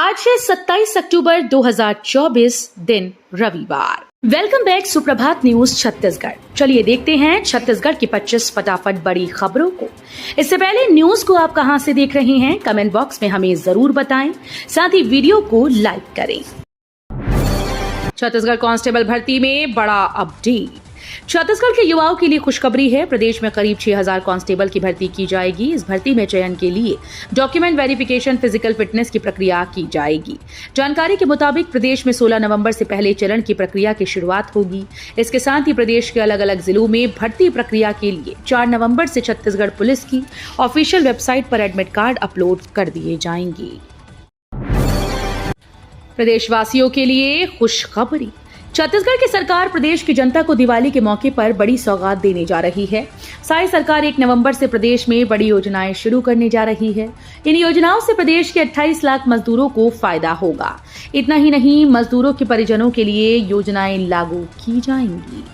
आज है 27 अक्टूबर 2024 दिन रविवार। वेलकम बैक सुप्रभात न्यूज छत्तीसगढ़। चलिए देखते हैं छत्तीसगढ़ की 25 फटाफट बड़ी खबरों को। इससे पहले न्यूज को आप कहां से देख रहे हैं कमेंट बॉक्स में हमें जरूर बताएं, साथ ही वीडियो को लाइक करें। छत्तीसगढ़ कांस्टेबल भर्ती में बड़ा अपडेट। छत्तीसगढ़ के युवाओं के लिए खुशखबरी है। प्रदेश में करीब 6000 कांस्टेबल की भर्ती की जाएगी। इस भर्ती में चयन के लिए डॉक्यूमेंट वेरिफिकेशन, फिजिकल फिटनेस की प्रक्रिया की जाएगी। जानकारी के मुताबिक प्रदेश में 16 नवंबर से पहले चरण की प्रक्रिया की शुरुआत होगी। इसके साथ ही प्रदेश के अलग अलग जिलों में भर्ती प्रक्रिया के लिए 4 नवंबर से छत्तीसगढ़ पुलिस की ऑफिशियल वेबसाइट पर एडमिट कार्ड अपलोड कर दिए जाएंगे। प्रदेशवासियों के लिए खुशखबरी। छत्तीसगढ़ की सरकार प्रदेश की जनता को दिवाली के मौके पर बड़ी सौगात देने जा रही है। साथ ही सरकार 1 नवंबर से प्रदेश में बड़ी योजनाएं शुरू करने जा रही है। इन योजनाओं से प्रदेश के 28 लाख मजदूरों को फायदा होगा। इतना ही नहीं, मजदूरों के परिजनों के लिए योजनाएं लागू की जाएंगी।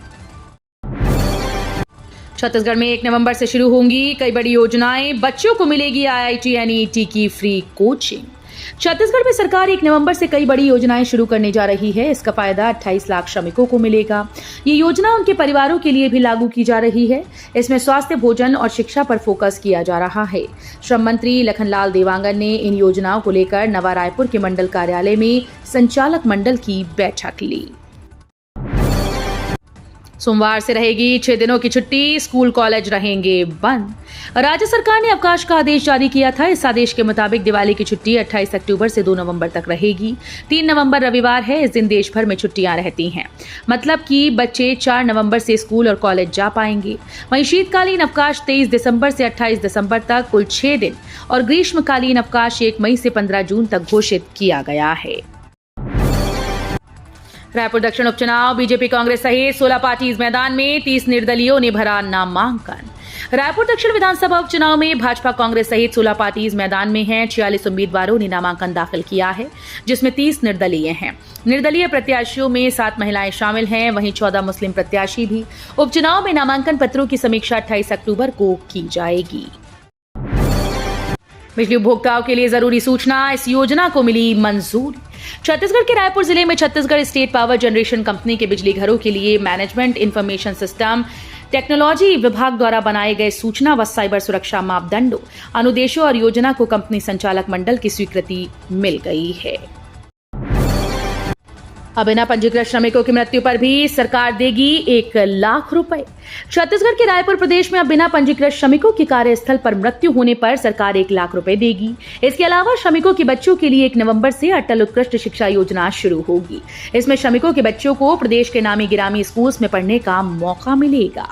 छत्तीसगढ़ में 1 नवंबर से शुरू होंगी कई बड़ी योजनाएं। बच्चों को मिलेगी IIT NET की फ्री कोचिंग। छत्तीसगढ़ में सरकार 1 नवंबर से कई बड़ी योजनाएं शुरू करने जा रही है। इसका फायदा 28 लाख श्रमिकों को मिलेगा। ये योजना उनके परिवारों के लिए भी लागू की जा रही है। इसमें स्वास्थ्य, भोजन और शिक्षा पर फोकस किया जा रहा है। श्रम मंत्री लखनलाल देवांगन ने इन योजनाओं को लेकर नवा रायपुर के मंडल कार्यालय में संचालक मंडल की बैठक ली। सोमवार से रहेगी 6 दिनों की छुट्टी, स्कूल कॉलेज रहेंगे बंद। राज्य सरकार ने अवकाश का आदेश जारी किया था। इस आदेश के मुताबिक दिवाली की छुट्टी 28 अक्टूबर से 2 नवंबर तक रहेगी। 3 नवंबर रविवार है। इस दिन देश भर में छुट्टियां रहती हैं, मतलब कि बच्चे 4 नवंबर से स्कूल और कॉलेज जा पाएंगे। वहीं शीतकालीन अवकाश 23 दिसंबर से 28 दिसंबर तक कुल 6 दिन और ग्रीष्मकालीन अवकाश 1 मई से 15 जून तक घोषित किया गया है। रायपुर दक्षिण उपचुनाव, बीजेपी कांग्रेस सहित 16 पार्टीज मैदान में, 30 निर्दलीयों ने भरा नामांकन। रायपुर दक्षिण विधानसभा उपचुनाव में भाजपा कांग्रेस सहित 16 पार्टीज मैदान में हैं। 46 उम्मीदवारों ने नामांकन दाखिल किया है, जिसमें 30 निर्दलीय हैं। निर्दलीय प्रत्याशियों में 7 महिलाएं शामिल हैं, वहीं 14 मुस्लिम प्रत्याशी भी। उपचुनाव में नामांकन पत्रों की समीक्षा 28 अक्टूबर को की जाएगी। बिजली उपभोक्ताओं के लिए जरूरी सूचना, इस योजना को मिली मंजूरी। छत्तीसगढ़ के रायपुर जिले में Chhattisgarh state power generation company के बिजली घरों के लिए मैनेजमेंट इंफॉर्मेशन सिस्टम टेक्नोलॉजी विभाग द्वारा बनाए गए सूचना व साइबर सुरक्षा मापदंडों, अनुदेशों और योजना को कंपनी संचालक मंडल की स्वीकृति मिल गई है। अब बिना पंजीकृत श्रमिकों की मृत्यु पर भी सरकार देगी 1 लाख रुपए। छत्तीसगढ़ के रायपुर प्रदेश में अब बिना पंजीकृत श्रमिकों की कार्यस्थल पर मृत्यु होने पर सरकार 1 लाख रुपए देगी। इसके अलावा श्रमिकों के बच्चों के लिए 1 नवंबर से अटल उत्कृष्ट शिक्षा योजना शुरू होगी। इसमें श्रमिकों के बच्चों को प्रदेश के नामी गिरामी स्कूल्स में पढ़ने का मौका मिलेगा।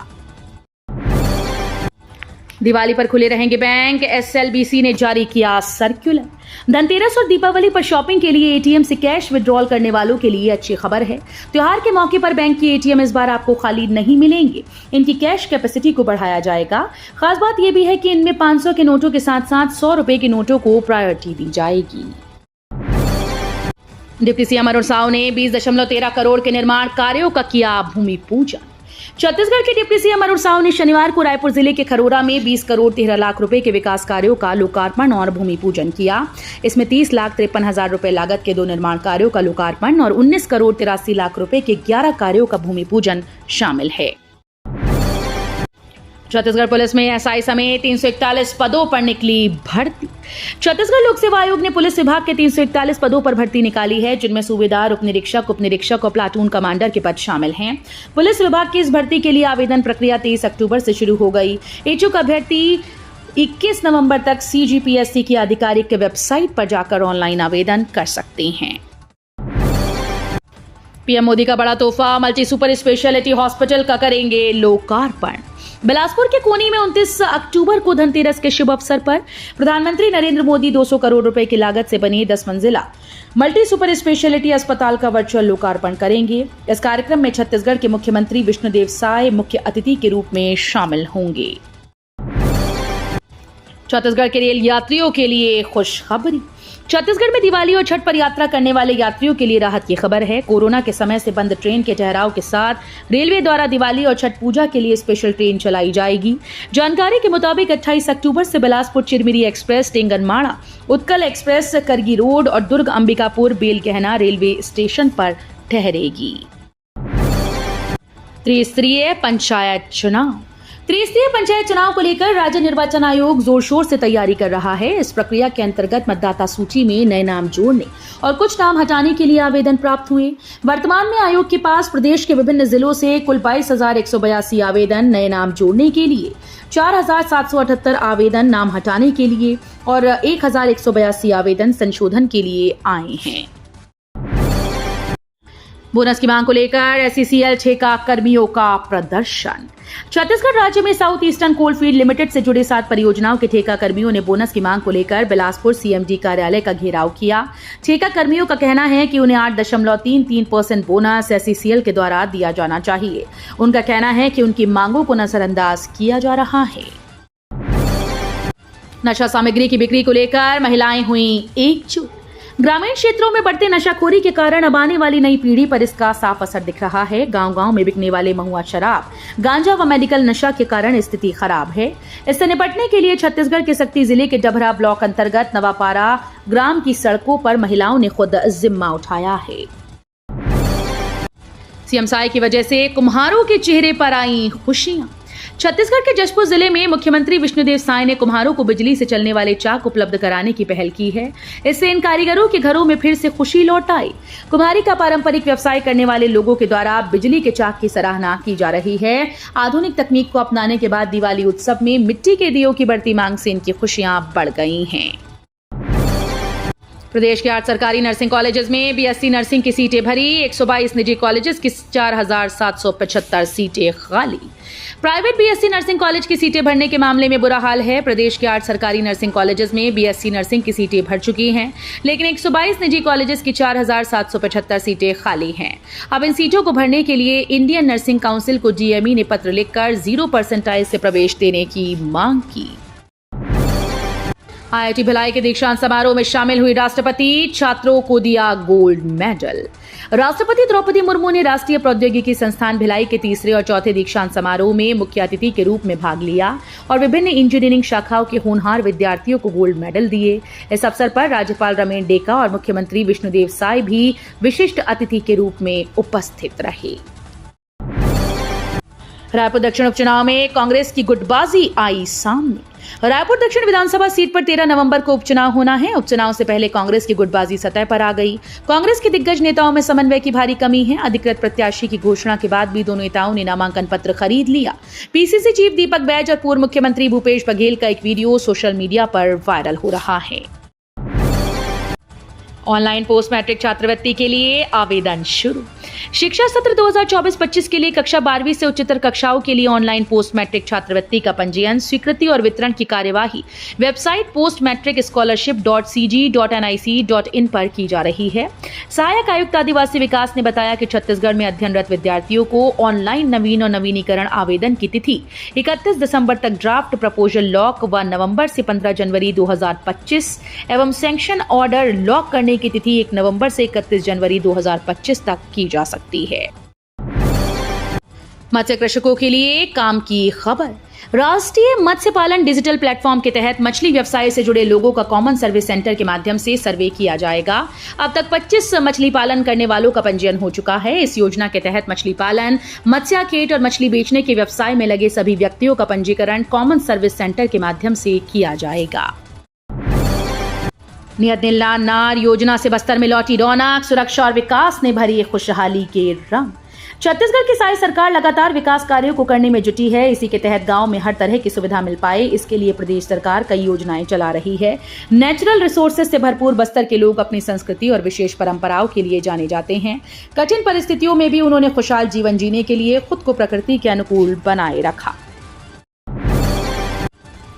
दिवाली पर खुले रहेंगे बैंक, SLBC ने जारी किया सर्कुलर। धनतेरस और दीपावली पर शॉपिंग के लिए ATM से कैश विड्रॉल करने वालों के लिए अच्छी खबर है। त्योहार के मौके पर बैंक की ATM इस बार आपको खाली नहीं मिलेंगे। इनकी कैश कैपेसिटी को बढ़ाया जाएगा। खास बात यह भी है कि इनमें 500 के नोटों के साथ साथ 100 रुपए के नोटों को प्रायोरिटी दी जाएगी। डिप्टी CM अरुण साव ने 20.13 करोड़ के निर्माण कार्यों का किया भूमि पूजन। छत्तीसगढ़ के डिप्टी CM अरुण साव ने शनिवार को रायपुर जिले के खरोरा में 20 करोड़ 13 लाख रुपए के विकास कार्यों का लोकार्पण और भूमि पूजन किया। इसमें 30,53,000 रुपए लागत के 2 निर्माण कार्यों का लोकार्पण और 19 करोड़ 83 लाख रुपए के 11 कार्यों का भूमि पूजन शामिल है। छत्तीसगढ़ पुलिस में SI समेत 341 पदों पर निकली भर्ती। छत्तीसगढ़ लोक सेवा आयोग ने पुलिस विभाग के 341 पदों पर भर्ती निकाली है, जिनमें सूबेदार, उपनिरीक्षक और प्लाटून कमांडर के पद शामिल हैं। पुलिस विभाग की इस भर्ती के लिए आवेदन प्रक्रिया 23 अक्टूबर से शुरू हो गई। इच्छुक अभ्यर्थी 21 नवंबर तक CGPSC की आधिकारिक वेबसाइट पर जाकर ऑनलाइन आवेदन कर सकते हैं। PM मोदी का बड़ा तोहफा, मल्टी सुपर स्पेशलिटी हॉस्पिटल का करेंगे लोकार्पण। बिलासपुर के कोनी में 29 अक्टूबर को धनतेरस के शुभ अवसर पर प्रधानमंत्री नरेंद्र मोदी 200 करोड़ रुपए की लागत से बने 10 मंजिला मल्टी सुपर स्पेशलिटी अस्पताल का वर्चुअल लोकार्पण करेंगे। इस कार्यक्रम में छत्तीसगढ़ के मुख्यमंत्री विष्णुदेव साय मुख्य अतिथि के रूप में शामिल होंगे। छत्तीसगढ़ के रेल यात्रियों के लिए खुशखबरी। छत्तीसगढ़ में दिवाली और छठ पर यात्रा करने वाले यात्रियों के लिए राहत की खबर है। कोरोना के समय से बंद ट्रेन के ठहराव के साथ रेलवे द्वारा दिवाली और छठ पूजा के लिए स्पेशल ट्रेन चलाई जाएगी। जानकारी के मुताबिक 28 अक्टूबर से बिलासपुर चिरमिरी एक्सप्रेस, टेंगनमाड़ा, उत्कल एक्सप्रेस करगी रोड और दुर्ग अंबिकापुर बेलगहना रेलवे स्टेशन पर ठहरेगी। त्रिस्तरीय पंचायत चुनाव। त्रिस्तरीय पंचायत चुनाव को लेकर राज्य निर्वाचन आयोग जोर शोर से तैयारी कर रहा है। इस प्रक्रिया के अंतर्गत मतदाता सूची में नए नाम जोड़ने और कुछ नाम हटाने के लिए आवेदन प्राप्त हुए। वर्तमान में आयोग के पास प्रदेश के विभिन्न जिलों से कुल 22,182 आवेदन नए नाम जोड़ने के लिए, 4,778 आवेदन नाम हटाने के लिए और 1,182 आवेदन संशोधन के लिए आए हैं। बोनस की मांग को लेकर SECL 6 का कर्मियों का प्रदर्शन। छत्तीसगढ़ राज्य में साउथ ईस्टर्न कोलफील्ड लिमिटेड से जुड़े 7 परियोजनाओं के ठेका कर्मियों ने बोनस की मांग को लेकर बिलासपुर CMD कार्यालय का घेराव किया। ठेका कर्मियों का कहना है कि उन्हें 8.33% बोनस SECL के द्वारा दिया जाना चाहिए। उनका कहना है कि उनकी मांगों को नजरअंदाज किया जा रहा है। नशा सामग्री की बिक्री को लेकर महिलाएं हुई एकजुट। ग्रामीण क्षेत्रों में बढ़ते नशाखोरी के कारण अब आने वाली नई पीढ़ी पर इसका साफ असर दिख रहा है। गांव-गांव में बिकने वाले महुआ शराब, गांजा व मेडिकल नशा के कारण स्थिति खराब है। इससे निपटने के लिए छत्तीसगढ़ के सक्ती जिले के डभरा ब्लॉक अंतर्गत नवापारा ग्राम की सड़कों पर महिलाओं ने खुद जिम्मा उठाया है। सीएम साय की वजह से कुम्हारों के चेहरे पर आई खुशियां। छत्तीसगढ़ के जशपुर जिले में मुख्यमंत्री विष्णुदेव साय ने कुम्हारों को बिजली से चलने वाले चाक उपलब्ध कराने की पहल की है। इससे इन कारीगरों के घरों में फिर से खुशी लौट आई। कुम्हारी का पारंपरिक व्यवसाय करने वाले लोगों के द्वारा बिजली के चाक की सराहना की जा रही है। आधुनिक तकनीक को अपनाने के बाद दिवाली उत्सव में मिट्टी के दियों की बढ़ती मांग से इनकी खुशियां बढ़ गई हैं। प्रदेश के 8 सरकारी नर्सिंग कॉलेजेस में BSc नर्सिंग की सीटें भरी, 122 निजी कॉलेजेस की 4,775 सीटें खाली। प्राइवेट BSc नर्सिंग कॉलेज की सीटें भरने के मामले में बुरा हाल है। प्रदेश के 8 सरकारी नर्सिंग कॉलेजेस में BSc नर्सिंग की सीटें भर चुकी हैं, लेकिन 122 निजी कॉलेजेस की 4,775 सीटें खाली हैं। अब इन सीटों को भरने के लिए इंडियन नर्सिंग काउंसिल को DME ने पत्र लिखकर 0% से प्रवेश देने की मांग की। IIT भिलाई के दीक्षांत समारोह में शामिल हुई राष्ट्रपति, छात्रों को दिया गोल्ड मेडल। राष्ट्रपति द्रौपदी मुर्मू ने राष्ट्रीय प्रौद्योगिकी संस्थान भिलाई के 3रे और 4थे दीक्षांत समारोह में मुख्य अतिथि के रूप में भाग लिया और विभिन्न इंजीनियरिंग शाखाओं के होनहार विद्यार्थियों को गोल्ड मेडल दिए। इस अवसर पर राज्यपाल रमेन डेका और मुख्यमंत्री विष्णुदेव साय भी विशिष्ट अतिथि के रूप में उपस्थित रहे। रायपुर दक्षिण उपचुनाव में कांग्रेस की गुटबाजी आई सामने। रायपुर दक्षिण विधानसभा सीट पर 13 नवंबर को उपचुनाव होना है। उपचुनाव से पहले कांग्रेस की गुटबाजी सतह पर आ गई। कांग्रेस के दिग्गज नेताओं में समन्वय की भारी कमी है। अधिकृत प्रत्याशी की घोषणा के बाद भी दोनों नेताओं ने नामांकन पत्र खरीद लिया। PCC चीफ दीपक बैज और पूर्व मुख्यमंत्री भूपेश बघेल का एक वीडियो सोशल मीडिया पर वायरल हो रहा है। ऑनलाइन पोस्ट मैट्रिक छात्रवृत्ति के लिए आवेदन शुरू। शिक्षा सत्र 2024-25 के लिए कक्षा 12वीं से उच्चतर कक्षाओं के लिए ऑनलाइन पोस्ट मैट्रिक छात्रवृत्ति का पंजीयन, स्वीकृति और वितरण की कार्यवाही वेबसाइट postmatricscholarship.cg.nic.in पर की जा रही है। सहायक आयुक्त आदिवासी विकास ने बताया कि छत्तीसगढ़ में अध्ययनरत विद्यार्थियों को ऑनलाइन नवीन और नवीनीकरण आवेदन की तिथि 31 दिसंबर तक, ड्राफ्ट प्रपोजल लॉक व नवंबर से 15 जनवरी 2025 एवं सैंक्शन ऑर्डर लॉक करने की तिथि 1 नवंबर से 31 जनवरी 2025 तक की जा सकती है। मत्स्य कृषकों के लिए काम की खबर। राष्ट्रीय मत्स्य पालन डिजिटल प्लेटफॉर्म के तहत मछली व्यवसाय से जुड़े लोगों का कॉमन सर्विस सेंटर के माध्यम से सर्वे किया जाएगा। अब तक 25 मछली पालन करने वालों का पंजीयन हो चुका है। इस योजना के तहत मछली पालन, मत्स्याखेट और मछली बेचने के व्यवसाय में लगे सभी व्यक्तियों का पंजीकरण कॉमन सर्विस सेंटर के माध्यम से किया जाएगा। नियत नीला नार योजना से बस्तर में लौटी रौनक, सुरक्षा और विकास ने भरी खुशहाली के रंग। छत्तीसगढ़ की साई सरकार लगातार विकास कार्यों को करने में जुटी है। इसी के तहत गांव में हर तरह की सुविधा मिल पाए, इसके लिए प्रदेश सरकार कई योजनाएं चला रही है। नेचुरल रिसोर्सेज से भरपूर बस्तर के लोग अपनी संस्कृति और विशेष परंपराओं के लिए जाने जाते हैं। कठिन परिस्थितियों में भी उन्होंने खुशहाल जीवन जीने के लिए खुद को प्रकृति के अनुकूल बनाए रखा।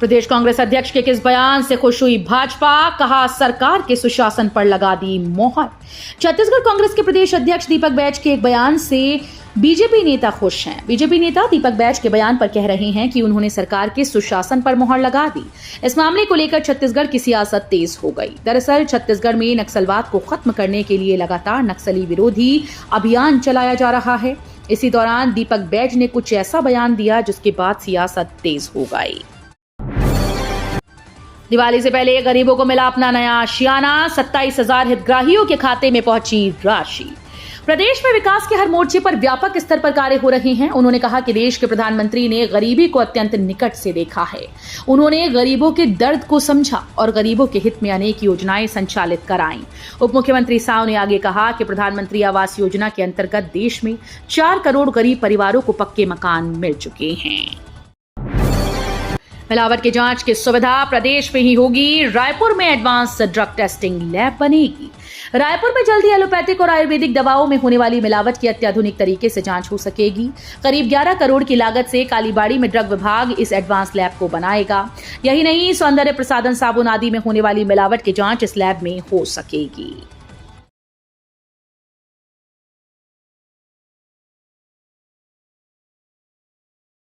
प्रदेश कांग्रेस अध्यक्ष के किस बयान से खुश हुई भाजपा, कहा सरकार के सुशासन पर लगा दी मोहर। छत्तीसगढ़ कांग्रेस के प्रदेश अध्यक्ष दीपक बैज के एक बयान से बीजेपी नेता खुश हैं। बीजेपी नेता दीपक बैज के बयान पर कह रहे हैं कि उन्होंने सरकार के सुशासन पर मोहर लगा दी। इस मामले को लेकर छत्तीसगढ़ की सियासत तेज हो गई। दरअसल छत्तीसगढ़ में नक्सलवाद को खत्म करने के लिए लगातार नक्सली विरोधी अभियान चलाया जा रहा है। इसी दौरान दीपक बैज ने कुछ ऐसा बयान दिया जिसके बाद सियासत तेज हो गई। दिवाली से पहले गरीबों को मिला अपना नया आशियाना, 27,000 हितग्राहियों के खाते में पहुंची राशि। प्रदेश में विकास के हर मोर्चे पर व्यापक स्तर पर कार्य हो रहे हैं। उन्होंने कहा कि देश के प्रधानमंत्री ने गरीबी को अत्यंत निकट से देखा है। उन्होंने गरीबों के दर्द को समझा और गरीबों के हित में अनेक योजनाएं संचालित कराईं। उप मुख्यमंत्री साव ने आगे कहा कि प्रधानमंत्री आवास योजना के अंतर्गत देश में 4 करोड़ गरीब परिवारों को पक्के मकान मिल चुके हैं। मिलावट की जांच की सुविधा प्रदेश में ही होगी। रायपुर में एडवांस ड्रग टेस्टिंग लैब बनेगी। रायपुर में जल्दी एलोपैथिक और आयुर्वेदिक दवाओं में होने वाली मिलावट की अत्याधुनिक तरीके से जांच हो सकेगी। करीब 11 करोड़ की लागत से कालीबाड़ी में ड्रग विभाग इस एडवांस लैब को बनाएगा। यही नहीं, सौंदर्य प्रसाधन साबुन आदि में होने वाली मिलावट की जांच इस लैब में हो सकेगी।